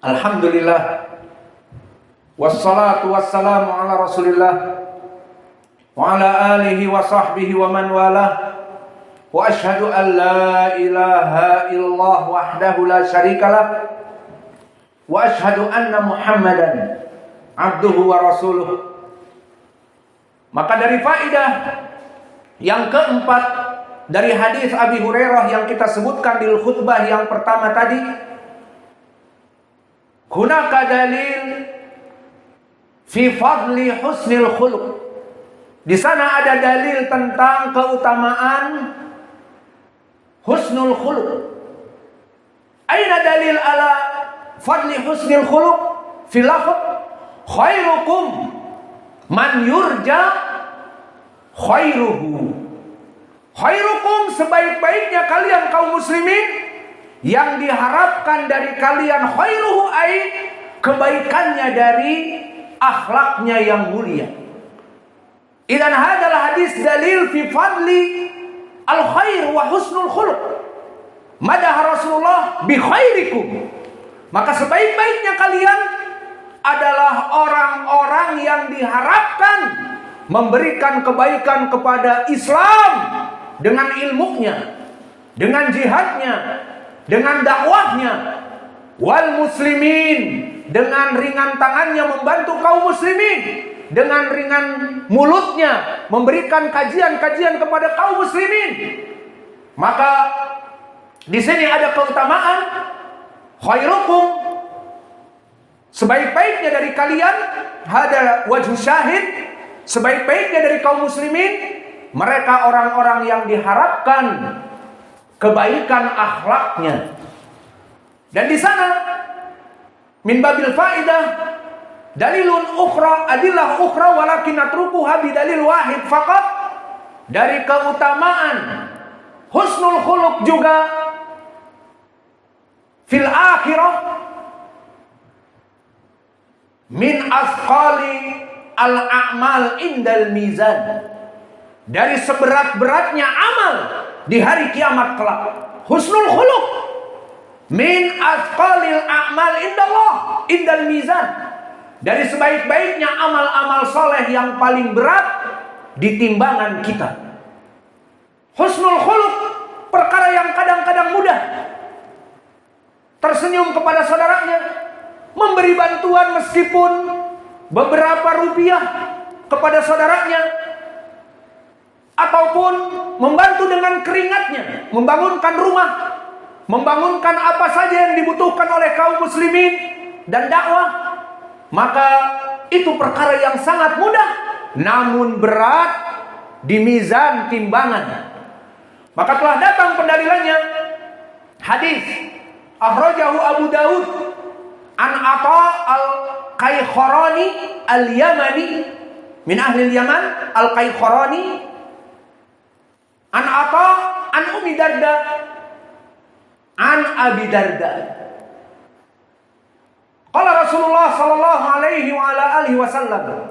Alhamdulillah, wassalatu wassalamu ala Rasulillah wa ala alihi wa sahbihi wa man walah. Wa ashhadu an la ilaha illallah wahdahu la syarikalah wa ashhadu anna Muhammadan abduhu wa rasuluh. Maka dari faidah yang keempat dari hadis Abi Hurairah yang kita sebutkan di khutbah yang pertama tadi, hunaka dalil fi fadli husnil khuluq. Di sana ada dalil tentang keutamaan husnul khuluq. Aina dalil ala fadli husnil khuluq? Fi lafz khairukum man yurja khairuhu. Khairukum, sebaik-baiknya kalian kaum muslimin, yang diharapkan dari kalian khairuhu ai kebaikannya dari akhlaknya yang mulia. Idan hadal hadis dalil fi fadli al khair wa husnul khuluq. Madah Rasulullah bi khairikum. Maka sebaik-baiknya kalian adalah orang-orang yang diharapkan memberikan kebaikan kepada Islam dengan ilmunya, dengan jihadnya, dengan dakwahnya, wal muslimin, dengan ringan tangannya membantu kaum muslimin, dengan ringan mulutnya memberikan kajian-kajian kepada kaum muslimin. Maka di sini ada keutamaan khairukum, sebaik-baiknya dari kalian, hada wajhu syahid, sebaik-baiknya dari kaum muslimin, mereka orang-orang yang diharapkan kebaikan akhlaknya. Dan di sana min babil faidah dalilun ukhra, adillah ukhra walakin natrukuha bidalil wahid faqat. Dari keutamaan husnul khuluq juga fil akhirah min asqali al a'mal indal mizan. Dari seberat-beratnya amal di hari kiamat kelak, husnul khuluq min asqalil a'mal indallah indal mizan. Dari sebaik-baiknya amal-amal soleh yang paling berat di timbangan kita. Husnul khuluq, perkara yang kadang-kadang mudah. Tersenyum kepada saudaranya, memberi bantuan meskipun beberapa rupiah kepada saudaranya, ataupun membantu dengan keringatnya, membangunkan rumah, membangunkan apa saja yang dibutuhkan oleh kaum muslimin dan dakwah. Maka itu perkara yang sangat mudah, namun berat di mizan timbangan. Maka telah datang pendalilannya hadis akhrajahu Abu Daud an Atha al-Qaykhorani al-Yamani, min ahli al-Yaman, al-Qaykhorani an Atha an Ummi Darda an Abi Darda. Qala Rasulullah sallallahu alaihi wa ala alihi wasallam,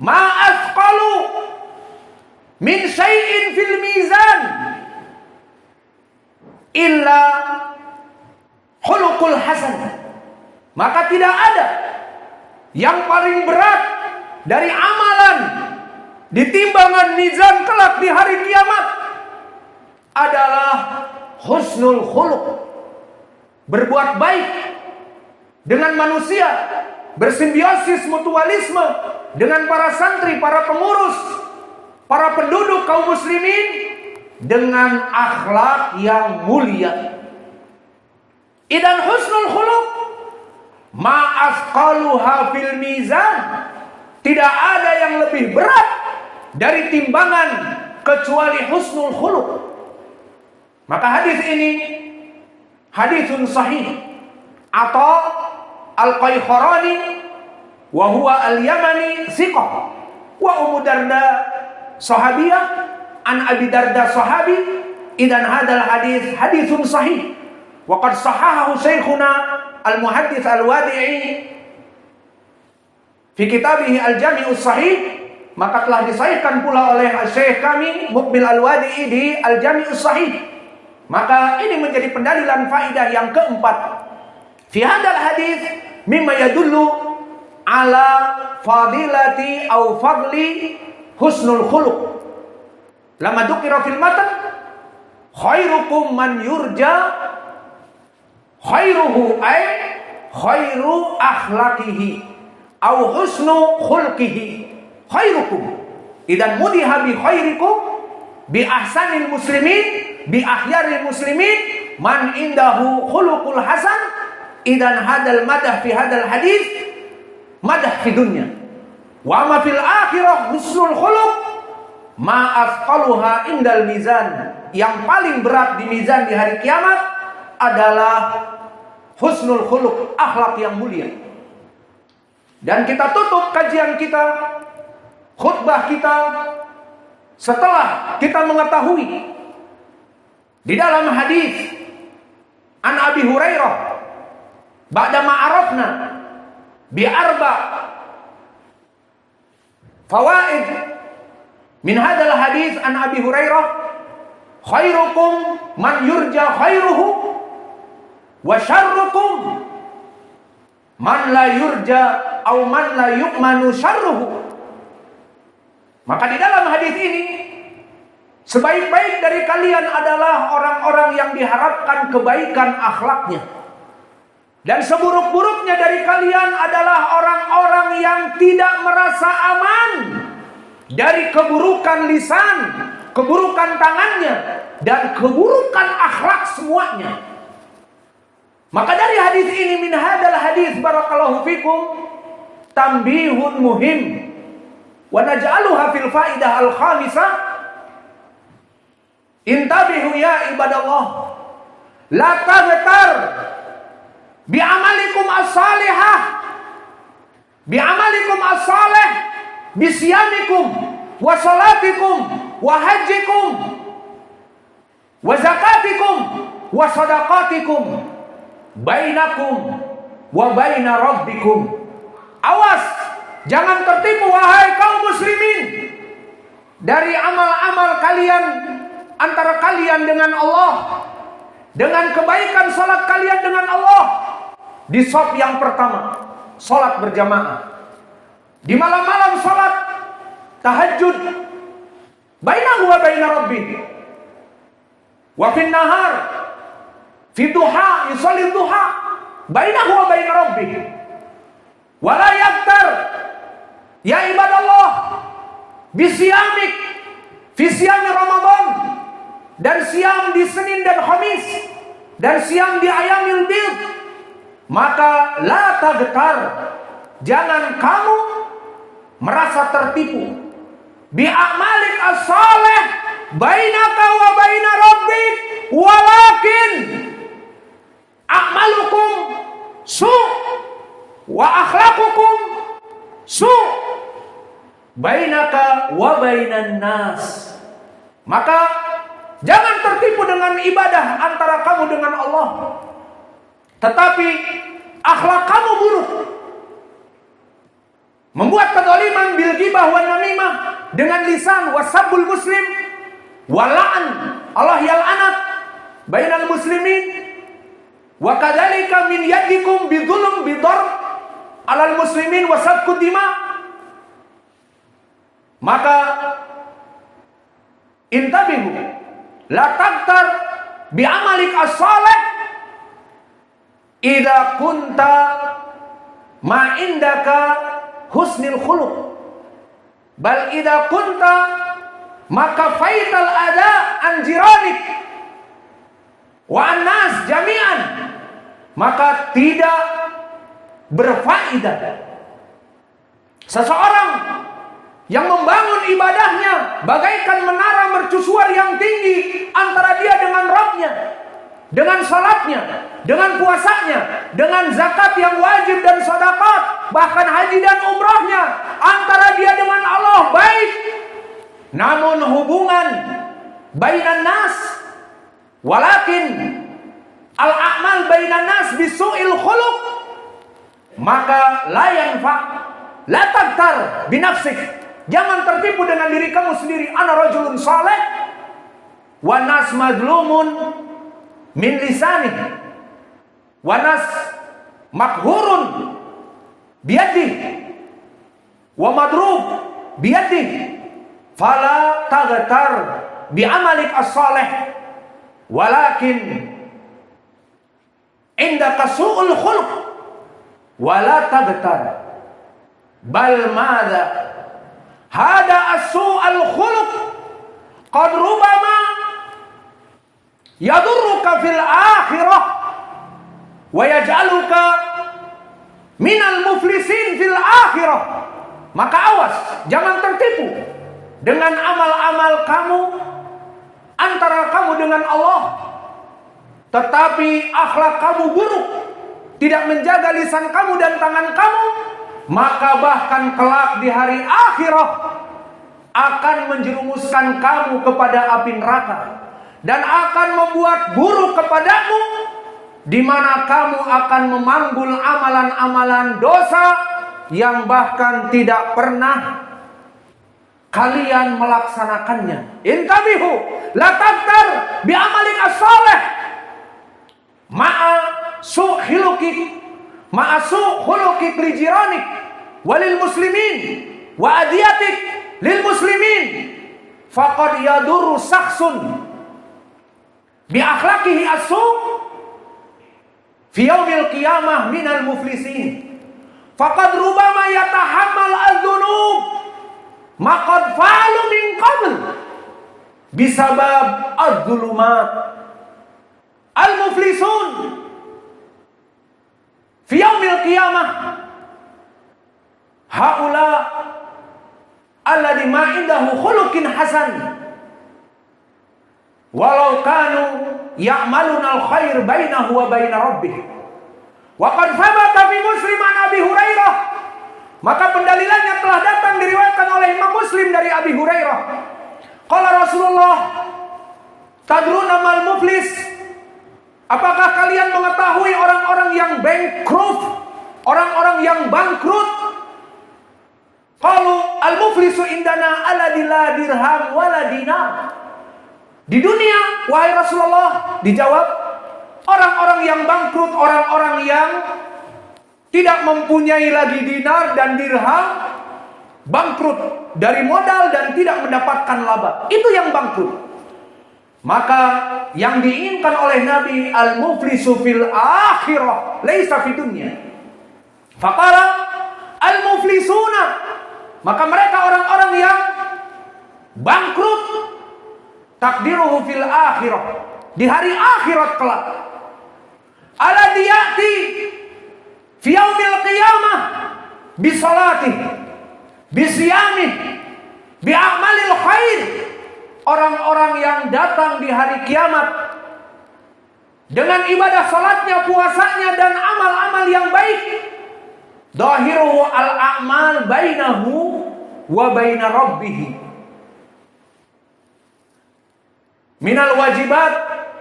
ma asqalu min syai'in fil mizan illa khuluqul hasan. Maka tidak ada yang paling berat dari amalan di timbangan mizan kelak di hari kiamat adalah husnul khuluq. Berbuat baik dengan manusia, bersimbiosis mutualisme dengan para santri, para pengurus, para penduduk kaum muslimin dengan akhlak yang mulia. Idan husnul khuluq ma asqaluha fil mizan. Tidak ada yang lebih berat dari timbangan kecuali husnul khuluq. Maka hadis ini hadisun sahih. Atau al-Qaykhorani wa huwa al-Yamani thiqah, wa Ummu Darda sahabiyah, an Abi Darda sahabi. Idan hadal hadis hadisun sahih. Wa qad sahahahu Syekhuna al-Muhaddits al-Wadi'i fi kitabih al-Jami'us Sahih. Maka telah disahihkan pula oleh Syekh kami Muqbil al-Wadi'i di al-Jami'us Sahih. Maka ini menjadi pendalilan faidah yang keempat Fi hadzal hadis mimma yadullu ala fadilati au fadli husnul khuluq. Lama dzukira fil matan khairukum man yurja khairuhu ay khairu akhlaqihi au husnu khulqihi khairukum. Idan mudiha bi khairikum bi ahsanil muslimin bi akhyaril muslimin man indahu khuluqul hasan. Idan hadal madah fi hadal hadis madah fi dunya wa ma fil akhirah husnul khuluq ma asqaluha indal mizan. Yang paling berat di mizan di hari kiamat adalah husnul khuluq, akhlak yang mulia. Dan kita tutup kajian kita, khutbah kita, setelah kita mengetahui di dalam hadis an Abi Hurairah ba'da ma'arafna bi arba fawaid min hadzal hadis an Abi Hurairah khairukum man yurja khairuhu wa syarrukum man la yurja au man la yu'manu syarruhu. Maka di dalam hadis ini, sebaik-baik dari kalian adalah orang-orang yang diharapkan kebaikan akhlaknya. Dan seburuk-buruknya dari kalian adalah orang-orang yang tidak merasa aman dari keburukan lisan, keburukan tangannya, dan keburukan akhlak semuanya. Maka dari hadis ini, min hadal hadis barakallahu fikum tambihun muhim wa naj'aluha fil faidah al khamisah. Intabihu ya ibadallah, la taghtar bi amalikum as-salihah, bi amalikum as-salih, bi siyamikum wa salatikum wa hajjikum wa zakatikum wa sadaqatikum bainakum wa baina rabbikum. Awas, jangan tertipu wahai kaum muslimin dari amal-amal kalian antara kalian dengan Allah, dengan kebaikan salat kalian dengan Allah. Di shaf yang pertama, salat berjamaah. Di malam-malam salat tahajud bainahu wa baina rabbih. Wa fin nahar fi duha yusalli duha bainahu wa baina rabbih. Wala yaktar ya ibadallah bisiyamik fi siyami Ramadan, dan siam di Senin dan Khamis, dan siam di ayamil bid. Maka la tagtar, jangan kamu merasa tertipu bi a'malik as-salih bainaka wa baina rabbik, walakin a'malukum su' wa akhlaqukum su' bainaka wa bainan nas. Maka jangan tertipu dengan ibadah antara kamu dengan Allah, tetapi akhlak kamu buruk, membuat kedzaliman bil ghibah wan namimah dengan lisan, wasabbul muslim wala'an, Allah yal'anat bainal muslimin, wa kadzalika min yadikum bidzulm bidarb alal muslimin wa safkud dima. Maka intabihu la taqtar bi amalik as-salih idza kunta ma indaka husnul khuluq, bal idza kunta maka faital ada an jiranik wa an-nas jami'an, maka tidak berfaedah seseorang yang membangun ibadahnya bagaikan menara mercusuar yang tinggi antara dia dengan Rabbnya, dengan salatnya, dengan puasanya, dengan zakat yang wajib dan sedekah, bahkan haji dan umrahnya, antara dia dengan Allah baik, namun hubungan bainan nas, walakin al-a'mal bainan nas bisu'il khuluq, maka la yanfa, la tagtar binafsik. Jangan tertipu dengan diri kamu sendiri. Ana rajulun saleh wa nas madlumun min lisani wa nas makhurun biyadih wa madrub biyadih, fala taghtar bi'amalik as-salih walakin indaka su'ul khuluq wala taghtar bal madha hada as-su'ul khuluq qad rubama yadurruka fil akhirah wa yaj'aluka minal muflisin fil akhirah. Maka awas, jangan tertipu dengan amal-amal kamu antara kamu dengan Allah, tetapi akhlak kamu buruk, tidak menjaga lisan kamu dan tangan kamu, maka bahkan kelak di hari akhirat akan menjerumuskan kamu kepada api neraka dan akan membuat buruk kepadamu, di mana kamu akan memanggul amalan-amalan dosa yang bahkan tidak pernah kalian melaksanakannya. Intabihu la tabtar bi amalik as-salih ma'a su'khulukik li jiranik walil muslimin wa adiyatik lil muslimin faqad yadurru sakhsun bi akhlaqihi as-su' fi yaumil qiyamah minal muflisin. Faqad rubama yatahammal adz-dzunub maqad fa'alu min qabl bisabab adz-dzulumat. Al-muflisun fi yaumil qiyamah haula alladhi ma indahu khuluqin hasan walau kanu ya'maluna al-khair bainahu wa baina rabbih. Wa qad thabata fi Muslim an Abi Hurairah. Maka pendalilannya telah datang diriwayatkan oleh Imam Muslim dari Abi Hurairah. Qala Rasulullah, tadruna mal muflis? Apakah kalian mengetahui orang-orang yang bankrupt, orang-orang yang bangkrut? Qalu al-muflisu indana alladzi la dirham wala dinar. Di dunia, wahai Rasulullah, dijawab, orang-orang yang bangkrut, orang-orang yang tidak mempunyai lagi dinar dan dirham, bangkrut dari modal dan tidak mendapatkan laba. Itu yang bangkrut. Maka yang diinginkan oleh Nabi, al-muflisu fil akhirah, laisa fid dunya. Faqala al-muflisuna, maka mereka orang-orang yang bangkrut, takdiruhu fil akhirah, di hari akhirat kelak. Alladzi ya'ti fi yaumil qiyamah bi salatihi bi siyamihi bi a'malil khair. Orang-orang yang datang di hari kiamat dengan ibadah salatnya, puasanya dan amal-amal yang baik. Dhahiruhu al-a'mal bainahu wa baina rabbih minal wajibat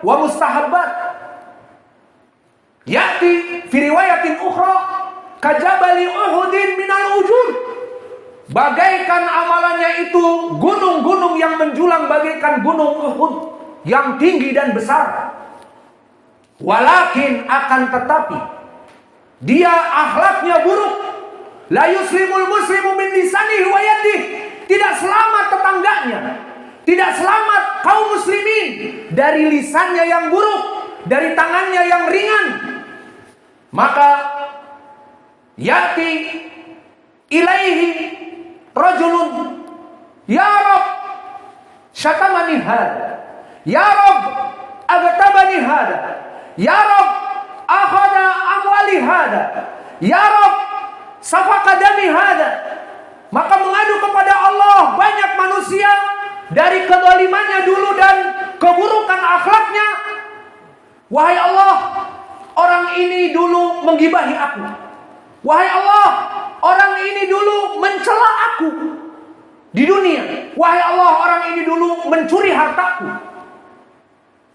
wa mustahabbat. Ya'ti fi riwayatin ukhra kajabali Uhudin minal ujur. Bagaikan amalannya itu gunung-gunung yang menjulang bagaikan gunung Uhud yang tinggi dan besar. Walakin akan tetapi dia akhlaknya buruk. La yuslimul muslimu min lisanihi wa yadihi. Tidak selamat tetangganya, tidak selamat kaum muslimin dari lisannya yang buruk, dari tangannya yang ringan. Maka yati ilaihi rajulun, ya Rabb syatamani hada, ya Rabb agtabani hada, ya Rabb akhada amwali hada, ya Rabb safaka dami hada. Maka mengadu kepada Allah banyak manusia dari kezalimannya dulu dan keburukan akhlaknya. Wahai Allah, orang ini dulu menggibahi aku. Wahai Allah, orang ini dulu mencela aku di dunia. Wahai Allah, orang ini dulu mencuri hartaku.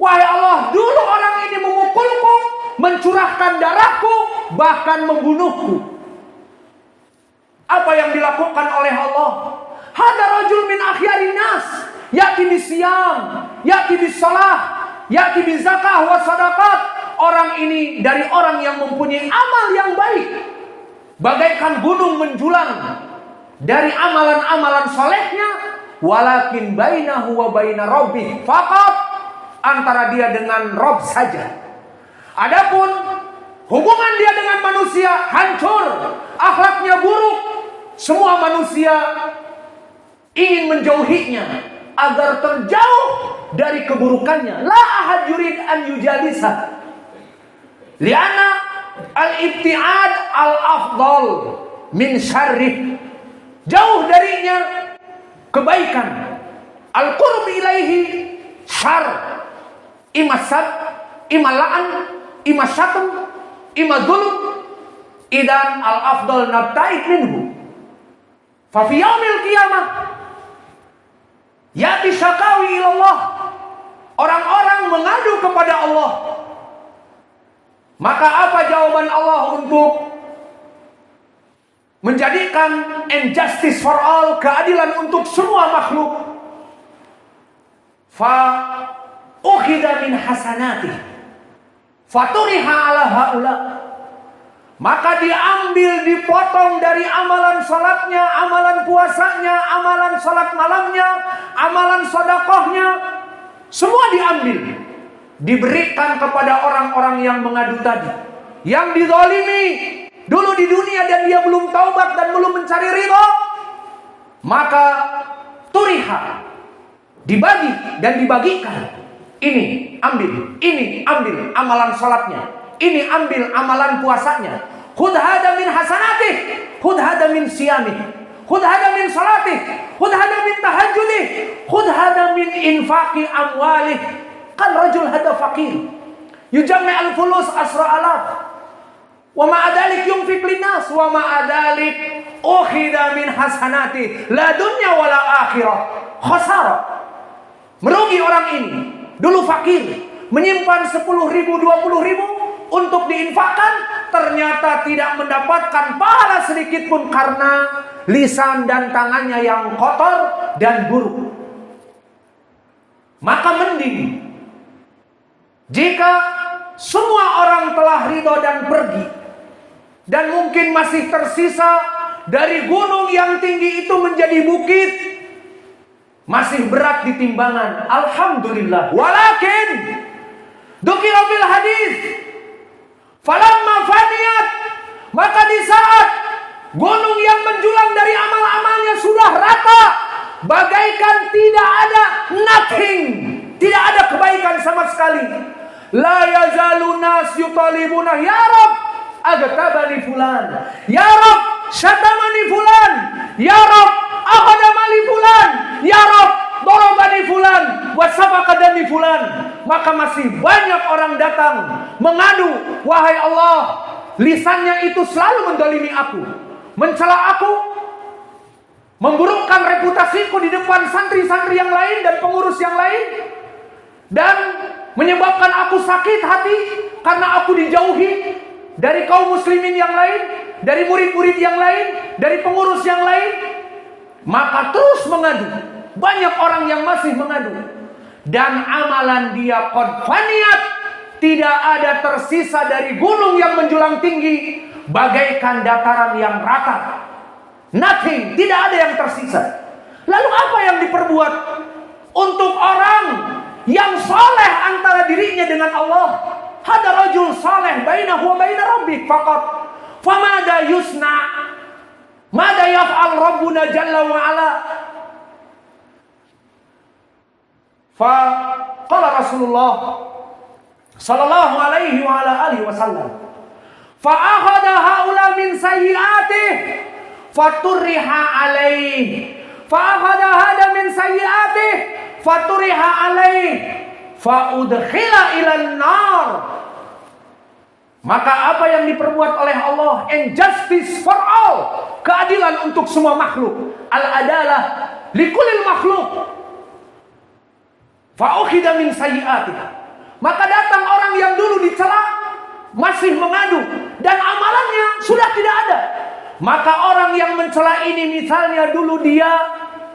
Wahai Allah, dulu orang ini memukulku, mencurahkan darahku, bahkan membunuhku. Apa yang dilakukan oleh Allah? Hada rajul min akhyarin nas, ya'ti bisiyam, ya'ti bisalah, ya'ti bizakah wa sadaqat. orang ini dari orang yang mempunyai amal yang baik, bagaikan gunung menjulang dari amalan-amalan solehnya, walakin bainahu wa baina rabbih faqat, antara dia dengan Rabb saja. Adapun hubungan dia dengan manusia hancur, akhlaknya buruk, semua manusia ingin menjauhinya agar terjauh dari keburukannya. La ahad yurid an yujalisa, li'anna al-ibti'ad al-afdal min syarrih. Jauh darinya kebaikan, al-qurb ilaihi syar, imma sab, imma la'an, imma syatm, imma dzulm. Idan al-afdal nabta'id minhu. Fa fi yaumil qiyamah ya'ti syakawi ilallah, orang-orang mengadu kepada Allah. Maka apa jawaban Allah untuk menjadikan injustice for all, keadilan untuk semua makhluk? Fa ukhida min hasanatih faturiha ala haula, maka diambil, dipotong dari amalan salatnya, amalan puasanya, amalan salat malamnya, amalan sedekahnya, semua diambil, diberikan kepada orang-orang yang mengadu tadi, yang dizalimi dulu di dunia dan dia belum taubat dan belum mencari ridha. Maka turiha, dibagi dan dibagikan. Ini ambil amalan salatnya, ini ambil amalan puasanya. Khudh hada min hasanatih, khudh hada min siyamih, khudh hada min salatih, khudh hada min tahajjudih, khudh hada min infaqi amwalih. Kan rajul hada faqir, yujammi al-fulus asra alaf, wa ma adalik yunfiq linnas, wa ma adalik ukhida min hasanatih, la dunya wala akhirah. Khasara, merugi orang ini. Dulu fakir, menyimpan 10.000, 20.000 untuk diinfakkan, ternyata tidak mendapatkan pahala sedikit pun karena lisan dan tangannya yang kotor dan buruk. Maka mending jika semua orang telah ridho dan pergi, dan mungkin masih tersisa dari gunung yang tinggi itu menjadi bukit, masih berat di timbangan, alhamdulillah. Walakin dzukira fil hadis falamma faniyat, maka di saat gunung yang menjulang dari amal-amalnya sudah rata, bagaikan tidak ada, nothing, tidak ada kebaikan sama sekali. La yazalu nas yutalibuna, ya Rabb agtabani fulan, ya Rabb syatamani fulan, ya Rabb akhadamali fulan, ya Rabb dorobani fulan, wasafakadani fulan. Maka masih banyak orang datang mengadu, wahai Allah, lisannya itu selalu mendolimi aku, mencela aku, memburukkan reputasiku di depan santri-santri yang lain dan pengurus yang lain, dan menyebabkan aku sakit hati karena aku dijauhi dari kaum muslimin yang lain, dari murid-murid yang lain, dari pengurus yang lain. Maka terus mengadu, banyak orang yang masih mengadu, dan amalan dia qad faniyat, tidak ada tersisa dari gunung yang menjulang tinggi, bagaikan dataran yang rata. Nothing, tidak ada yang tersisa. Lalu apa yang diperbuat untuk orang yang saleh antara dirinya dengan Allah? Hada rajul saleh bainahu wa baina rabbih faqat, famada yusna, mada yaf'al rabbuna jalla wa ala. Fa qala Rasulullah sallallahu alaihi wa ala alihi wasallam, fa akhadha haula min sayyi'atih faturiha alaihi, fa akhadha hada min sayyi'atih faturiha alaihi fa udkhila ilan nar. Maka apa yang diperbuat oleh Allah, injustice for all, keadilan untuk semua makhluk, al-adalah likulil makhluk, fa ukhida min sayyi'atih. Maka datang orang yang dulu dicela, masih mengadu, dan amalannya sudah tidak ada. Maka orang yang mencela ini, misalnya dulu dia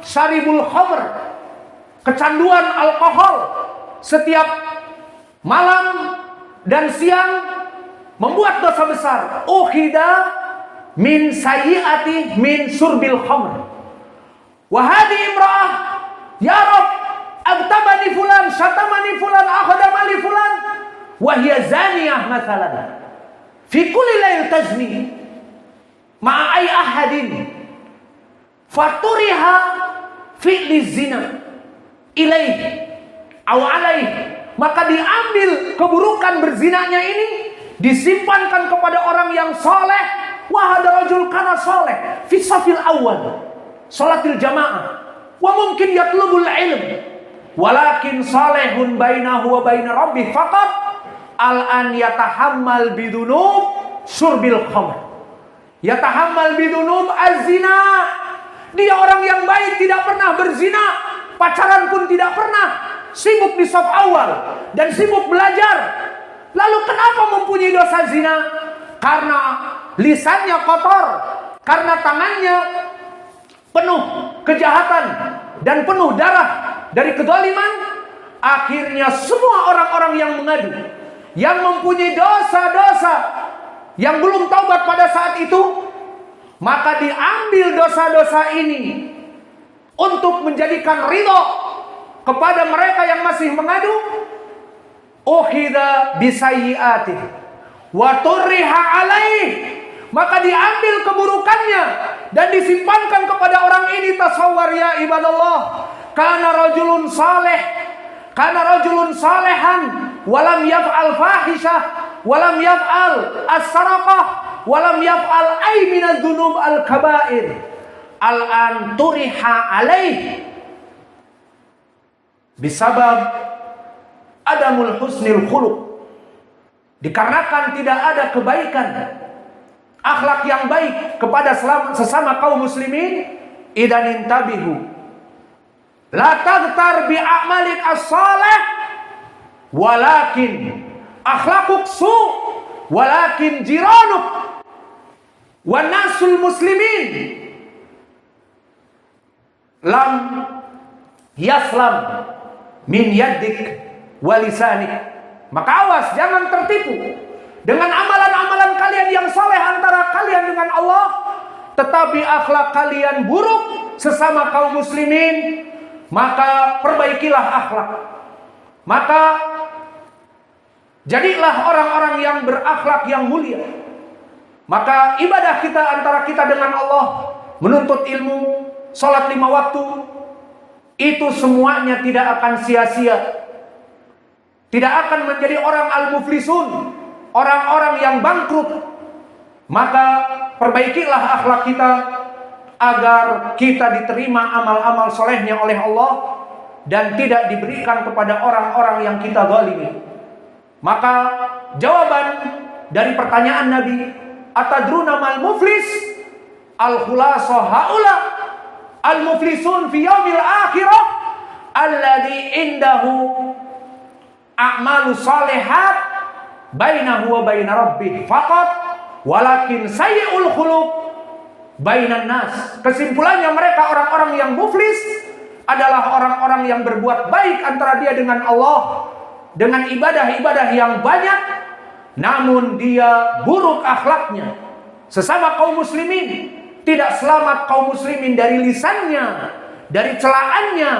syaribul khamr, kecanduan alkohol, setiap malam dan siang membuat dosa besar. Ukhida min sayyiati min surbil khamr. Wa hadi imra'ah, ya Rabb, abtabani fulan, syatamani fulan, akhadamali fulan, wa hiya zaniyah mathalan. Fi kulli lail tazni ma'a ay ahadin. Faturiha fi'li zina ilaihi aw alaihi. Maka diambil keburukan berzinanya ini, disimpankan kepada orang yang soleh. Wah, ada rajul kana soleh fi safil awal salatil jamaah, wa mungkin yatlubul ilm, walakin salihun bainahu wa baina rabbih faqat al-an yatahammal bidunub surbil khamr, yatahammal bidunub az-zina. Dia orang yang baik, tidak pernah berzina, pacaran pun tidak pernah, sibuk di saf awal dan sibuk belajar. Lalu kenapa mempunyai dosa zina? Karena lisannya kotor, karena tangannya penuh kejahatan dan penuh darah dari kezaliman. Akhirnya semua orang-orang yang mengadu, yang mempunyai dosa-dosa, yang belum taubat pada saat itu, maka diambil dosa-dosa ini untuk menjadikan ridho kepada mereka yang masih mengadu. Ukhidha bisayyi'atih wa turriha alaih. Maka diambil keburukannya dan disimpankan kepada orang ini. Tasawwar ya ibadallah, kana rajulun saleh, kana rajulun salehan walam yaf'al fahishah walam yaf'al as-saraqah walam yaf'al ay minadz dzunub al-kaba'ir al-an turiha alaih bisabab adamul husnil khuluq. Dikarenakan tidak ada kebaikan, akhlak yang baik kepada sesama kaum muslimin. Idan intabihu la taghtar bi a'malik as-salih walakin akhlaquk su walakin jiranuk wa nasul muslimin lam yaslam min yadik wa lisanik. Maka awas, jangan tertipu dengan amalan-amalan kalian yang saleh antara kalian dengan Allah, tetapi akhlak kalian buruk sesama kaum muslimin. Maka perbaikilah akhlak. Maka jadilah orang-orang yang berakhlak yang mulia. Maka ibadah kita antara kita dengan Allah, menuntut ilmu, salat 5 waktu, itu semuanya tidak akan sia-sia. Tidak akan menjadi orang al-muflisun, orang-orang yang bangkrut. Maka perbaikilah akhlak kita agar kita diterima amal-amal solehnya oleh Allah dan tidak diberikan kepada orang-orang yang kita zalimi. Maka jawaban dari pertanyaan Nabi, atadruna mal muflis? Al-khulasa haula al-muflisun fi yaumil akhirah alladhi indahu a'malu salihat bainahu wa baina rabbih faqat walakin sayyi'ul khuluq bainan nas. Kesimpulannya, mereka orang-orang yang muflis adalah orang-orang yang berbuat baik antara dia dengan Allah dengan ibadah-ibadah yang banyak, namun dia buruk akhlaknya sesama kaum muslimin. Tidak selamat kaum muslimin dari lisannya, dari celaannya,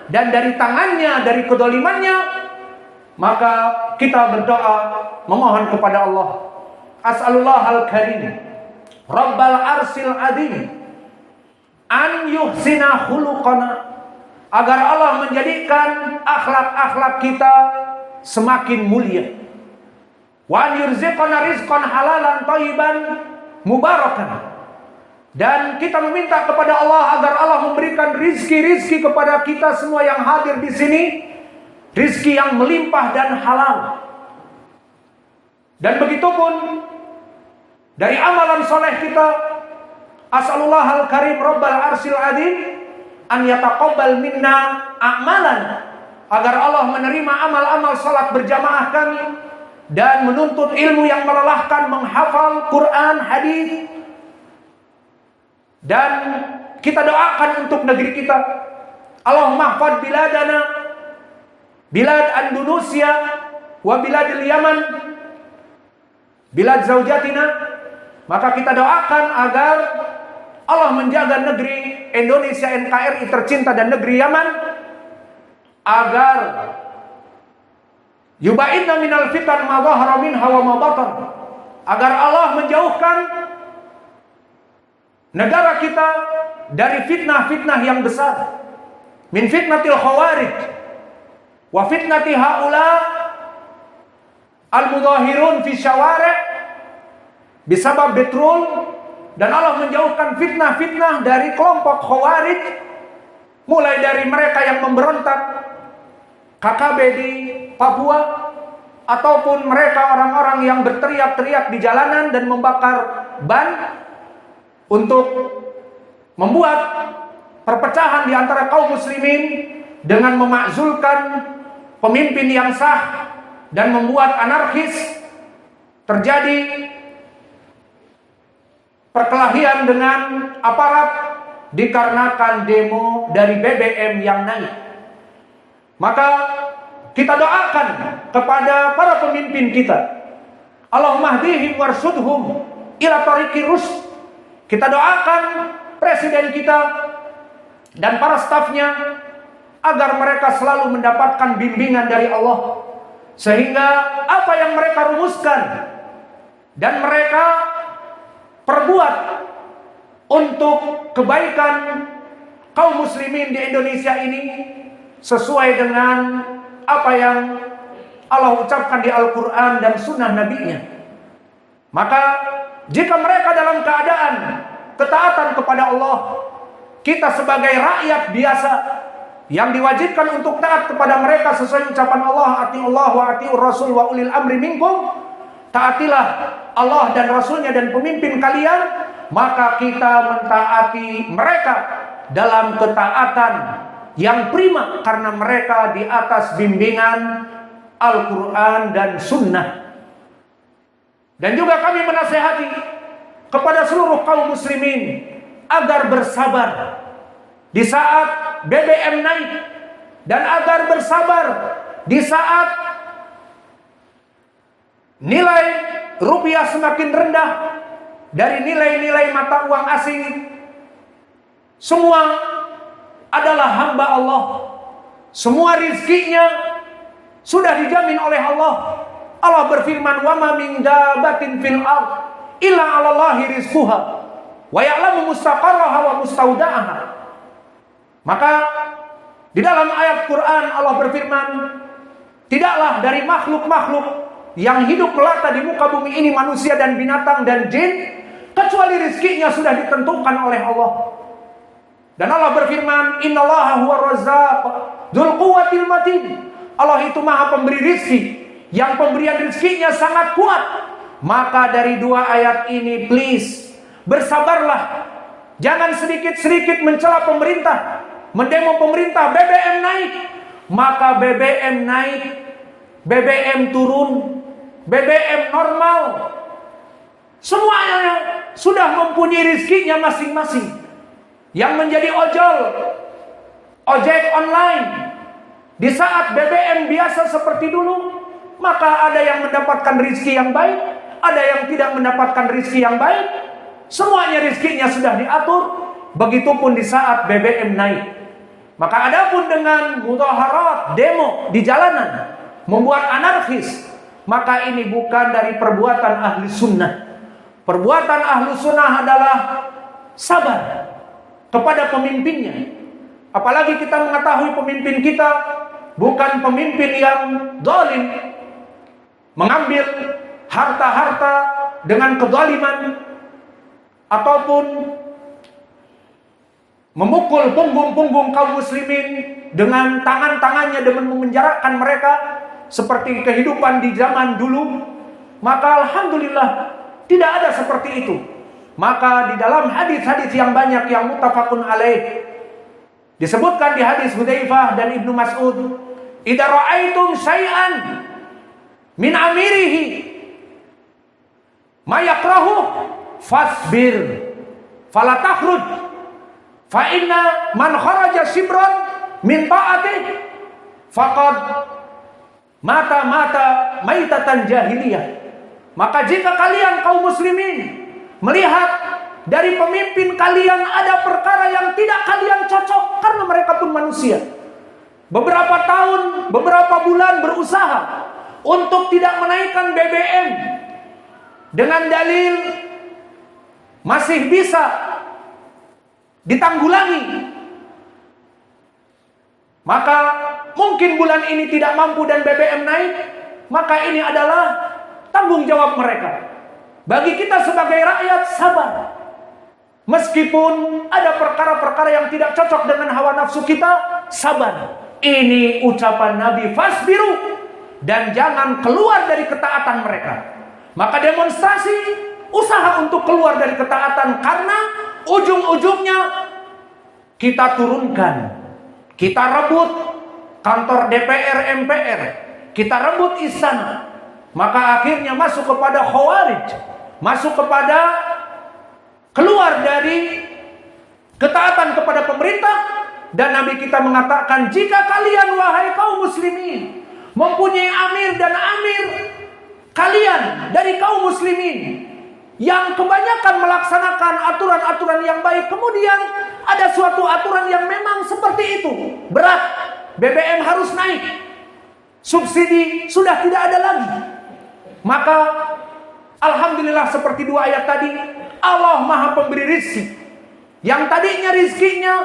dan dari tangannya, dari kedolimannya. Maka kita berdoa memohon kepada Allah, as'alullah al-karim rabbal arsil adim an yuhsina khuluqana, agar Allah menjadikan akhlak-akhlak kita semakin mulia. Wa an yurziqana rizqan halalan thayyiban mubarakan. Dan kita meminta kepada Allah agar Allah memberikan rizki-rizki kepada kita semua yang hadir di sini, rizki yang melimpah dan halal. Dan begitupun dari amalan soleh kita, as'alullah al-karim rabbal arsil adim an yataqabbal minna a'malan, agar Allah menerima amal-amal salat berjamaah kami dan menuntut ilmu yang melelahkan, menghafal Quran, hadis. Dan kita doakan untuk negeri kita, Allahumma hfadz biladana, bilad Andalusia wa biladil Yaman bilad zaujatina, maka kita doakan agar Allah menjaga negeri Indonesia NKRI tercinta dan negeri Yaman, agar yubaidna minal fitan ma dhahara minha wa ma batan, agar Allah menjauhkan negara kita dari fitnah-fitnah yang besar, min fitnatil khawarij wa fitnati haula al-mudahirun fi syawari' bisabab betrol, dan Allah menjauhkan fitnah-fitnah dari kelompok khawarij, mulai dari mereka yang memberontak KKB di Papua, ataupun mereka orang-orang yang berteriak-teriak di jalanan dan membakar ban untuk membuat perpecahan di antara kaum muslimin dengan memakzulkan pemimpin yang sah dan membuat anarkis terjadi perkelahian dengan aparat dikarenakan demo dari BBM yang naik. Maka kita doakan kepada para pemimpin kita, Allahumma hdihim warsudhum ila tariqir rusyd. Kita doakan presiden kita dan para stafnya agar mereka selalu mendapatkan bimbingan dari Allah, sehingga apa yang mereka rumuskan dan mereka perbuat untuk kebaikan kaum muslimin di Indonesia ini sesuai dengan apa yang Allah ucapkan di Al-Quran dan sunnah Nabi-Nya. Maka jika mereka dalam keadaan ketaatan kepada Allah, kita sebagai rakyat biasa yang diwajibkan untuk taat kepada mereka sesuai ucapan Allah, atiullah wa atiur rasul wa ulil amri minkum, taatilah Allah dan Rasulnya dan pemimpin kalian, maka kita mentaati mereka dalam ketaatan yang prima karena mereka di atas bimbingan Al-Quran dan Sunnah. Dan juga kami menasihati kepada seluruh kaum muslimin agar bersabar di saat BBM naik, dan agar bersabar di saat nilai rupiah semakin rendah dari nilai-nilai mata uang asing. Semua adalah hamba Allah, semua rizkinya sudah dijamin oleh Allah. Allah berfirman, wa ma min dabatin fil ard illa 'ala Allahi rizquha wa ya'lamu mustaqarraha wa mustaudaha. Maka di dalam ayat Quran Allah berfirman, tidaklah dari makhluk-makhluk yang hidup melata di muka bumi ini, manusia dan binatang dan jin, kecuali rizkinya sudah ditentukan oleh Allah. Dan Allah berfirman, innallaha huwa razzaq dzul quwwatil matin. Allah itu maha pemberi rizki, yang pemberian rizkinya sangat kuat. Maka dari dua ayat ini, please, bersabarlah. Jangan sedikit-sedikit mencela pemerintah, mendemo pemerintah. BBM naik, maka BBM naik, BBM turun, BBM normal, semuanya sudah mempunyai rizkinya masing-masing. Yang menjadi ojol, ojek online, di saat BBM biasa seperti dulu, maka ada yang mendapatkan rizki yang baik, ada yang tidak mendapatkan rizki yang baik. Semuanya rizkinya sudah diatur. Begitupun di saat BBM naik. Maka adapun dengan mudhaharat, demo di jalanan, membuat anarkis, maka ini bukan dari perbuatan ahli sunnah. Perbuatan ahli sunnah adalah sabar kepada pemimpinnya. Apalagi kita mengetahui pemimpin kita bukan pemimpin yang zalim, mengambil harta-harta dengan kezaliman, ataupun memukul punggung-punggung kaum muslimin dengan tangan-tangannya dengan memenjarakan mereka seperti kehidupan di zaman dulu. Maka alhamdulillah tidak ada seperti itu. Maka di dalam hadis-hadis yang banyak yang muttafaqun alaih, disebutkan di hadis Hudzaifah dan Ibnu Mas'ud, idza ra'aitum syai'an min amirihi ma yakrahu fasbir fala takhruj fa inna man kharaja shibran min ta'ati faqad mata maitatan jahiliyah. Maka jika kalian kaum muslimin melihat dari pemimpin kalian ada perkara yang tidak kalian cocok, karena mereka pun manusia, beberapa tahun, beberapa bulan berusaha untuk tidak menaikkan BBM dengan dalil masih bisa ditanggulangi, maka mungkin bulan ini tidak mampu dan BBM naik, maka ini adalah tanggung jawab mereka. Bagi kita sebagai rakyat, sabar. Meskipun ada perkara-perkara yang tidak cocok dengan hawa nafsu kita, sabar. Ini ucapan Nabi, fasbiru, dan jangan keluar dari ketaatan mereka. Maka demonstrasi, usaha untuk keluar dari ketaatan, karena ujung-ujungnya kita turunkan, kita rebut kantor DPR, MPR, kita rebut istana. Maka akhirnya masuk kepada khawarij, masuk kepada keluar dari ketaatan kepada pemerintah. Dan Nabi kita mengatakan, jika kalian wahai kaum muslimin mempunyai amir dan amir kalian dari kaum muslimin yang kebanyakan melaksanakan aturan-aturan yang baik, kemudian ada suatu aturan yang memang seperti itu, berat, BBM harus naik, subsidi sudah tidak ada lagi, maka alhamdulillah seperti dua ayat tadi, Allah Maha Pemberi rizki. Yang tadinya rizkinya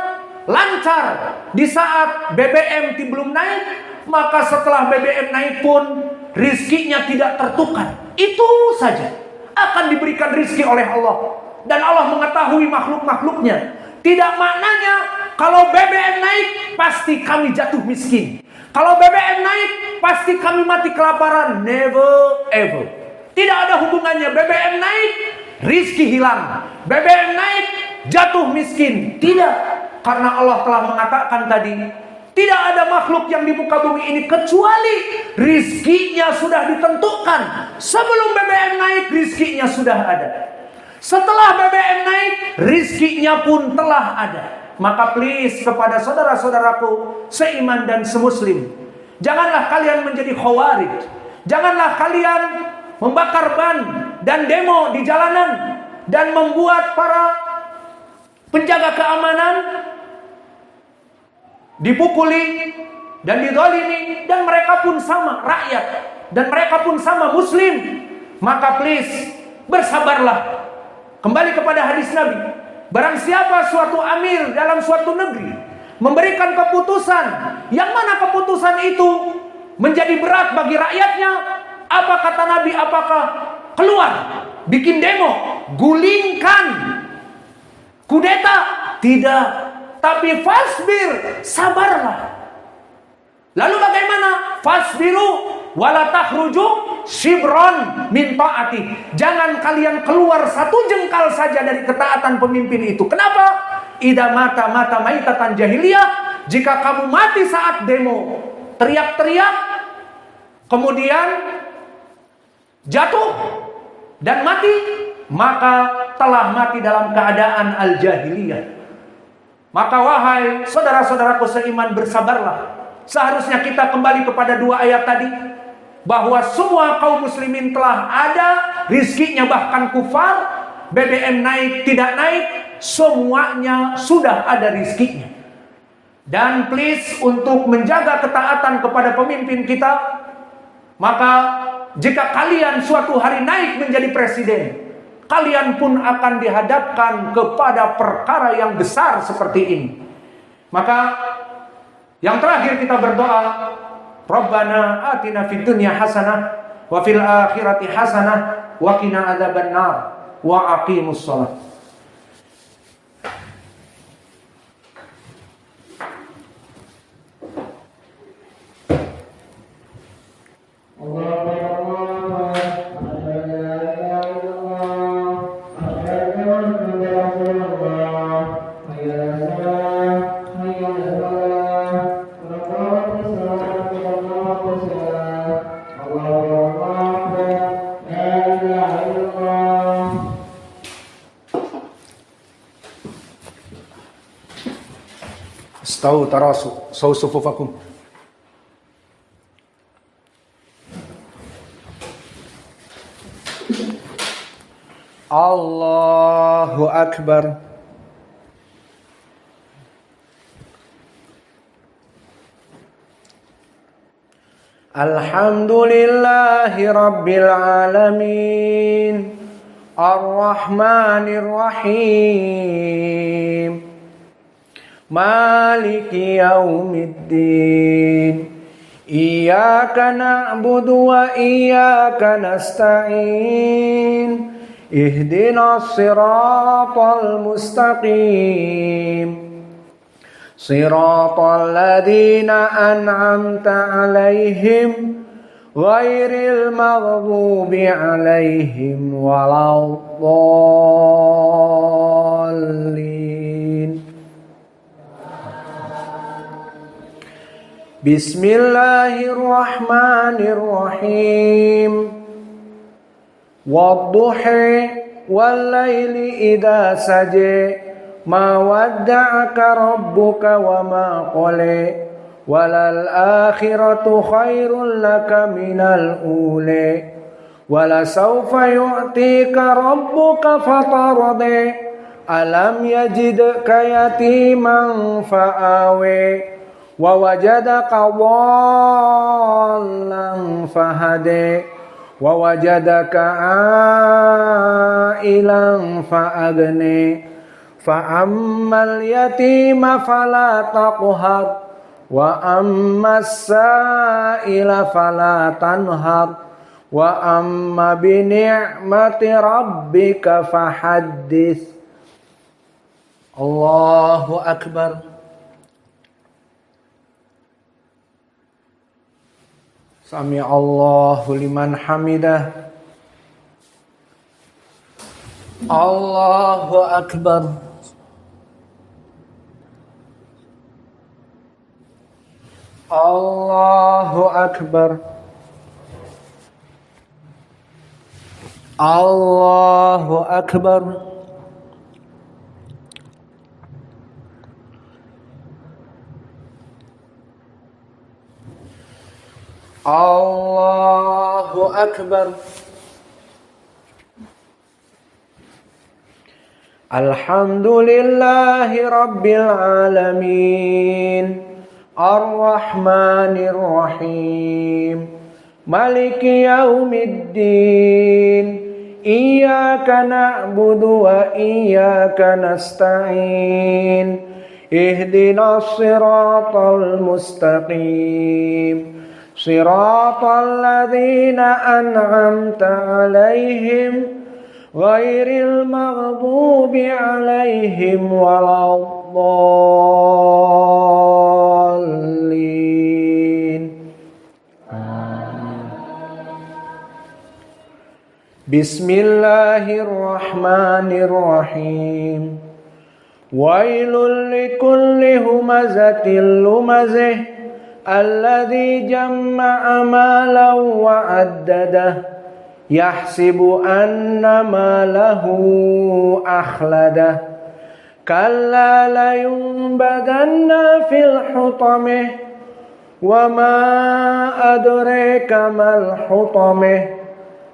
lancar di saat BBM belum naik, maka setelah BBM naik pun rizkinya tidak tertukar. Itu saja akan diberikan rizki oleh Allah. Dan Allah mengetahui makhluk-makhluknya. Tidak maknanya kalau BBM naik pasti kami jatuh miskin, kalau BBM naik pasti kami mati kelaparan. Never ever. Tidak ada hubungannya. BBM naik rizki hilang, BBM naik jatuh miskin. Tidak. Karena Allah telah mengatakan tadi, tidak ada makhluk yang di muka bumi ini kecuali rizkinya sudah ditentukan. Sebelum BBM naik, rizkinya sudah ada. Setelah BBM naik, rizkinya pun telah ada. Maka please kepada saudara-saudaraku seiman dan semuslim, janganlah kalian menjadi khawarij. Janganlah kalian membakar ban dan demo di jalanan dan membuat para penjaga keamanan dipukuli dan didolimi, dan mereka pun sama rakyat, dan mereka pun sama muslim. Maka please bersabarlah. Kembali kepada hadis Nabi, barang siapa suatu amir dalam suatu negeri memberikan keputusan yang mana keputusan itu menjadi berat bagi rakyatnya, apa kata Nabi? Apakah keluar bikin demo, gulingkan, kudeta? Tidak. Tapi fasbir, sabarlah. Lalu bagaimana? Fasbiru wala takhruju shibron min taati. Jangan kalian keluar satu jengkal saja dari ketaatan pemimpin itu. Kenapa? Idza mata maitatan jahiliyah. Jika kamu mati saat demo, teriak-teriak, kemudian jatuh dan mati, maka telah mati dalam keadaan al-jahiliyah. Maka wahai saudara-saudaraku seiman, bersabarlah. Seharusnya kita kembali kepada dua ayat tadi, bahwa semua kaum muslimin telah ada rizkinya, bahkan kufar, BBM naik tidak naik, semuanya sudah ada rizkinya. Dan please untuk menjaga ketaatan kepada pemimpin kita, maka jika kalian suatu hari naik menjadi presiden, kalian pun akan dihadapkan kepada perkara yang besar seperti ini. Maka yang terakhir kita berdoa, Rabbana atina fid dunya hasanah wa fil akhirati hasanah wa qina adzabannar wa aqimus shalah. Tahu tarasu sufufakum. Allahu Akbar. Alhamdulillahi Rabbil Alamin, Ar-Rahmanir Rahim, Maliki Yaumiddin, Iyyaka na'budu wa iyyaka nasta'in, Ihdinas siratal mustaqim, Siratal ladzina an'amta 'alaihim ghairil maghdubi 'alaihim waladdallin. Bismillahirrahmanirrahim. Wadduhi wal laili idza saja, ma wadda'aka rabbuka wa ma qala, walal akhiratu khairul laka minal ula, wala sawfa yu'tika rabbuka fatarda, alam yajidka yatiman fa'awa, wa wajadaka dhallan fahada, wa wajadaka ailan fa'agna, fa'ammal yatima fala taqhar, wa ammas sa'ila fala tanhar, wa amma bi ni'mati rabbika fahaddits. Allahu Akbar. Sami Allahu liman hamidah. Allahu Akbar. Allahu Akbar. Allahu Akbar. Allahu Akbar. Alhamdulillahi Rabbil Alamin, Ar-Rahmanir Rahim, Maliki Yaumiddin, Iyyaka na'budu wa iyyaka nasta'in, Ihdinas siratal mustaqim, Siratal ladzina an'amta 'alaihim ghairil maghdubi 'alaihim waladdallin. Bismillahirrahmanirrahim. Wailul likulli humazatil lumazah, alladzi jamma'a malan wa 'addadah, yahsibu anna malahu akhladah, kalla layunbadanna fil hutamah, wa ma adraka mal hutamah,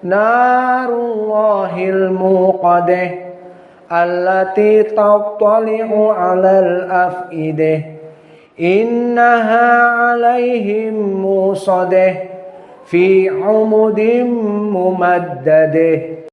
narullahil muqadah, allati tattali'u 'alal af'idah, innaha 'alaihim musadah, fi 'umudin mumaddadah.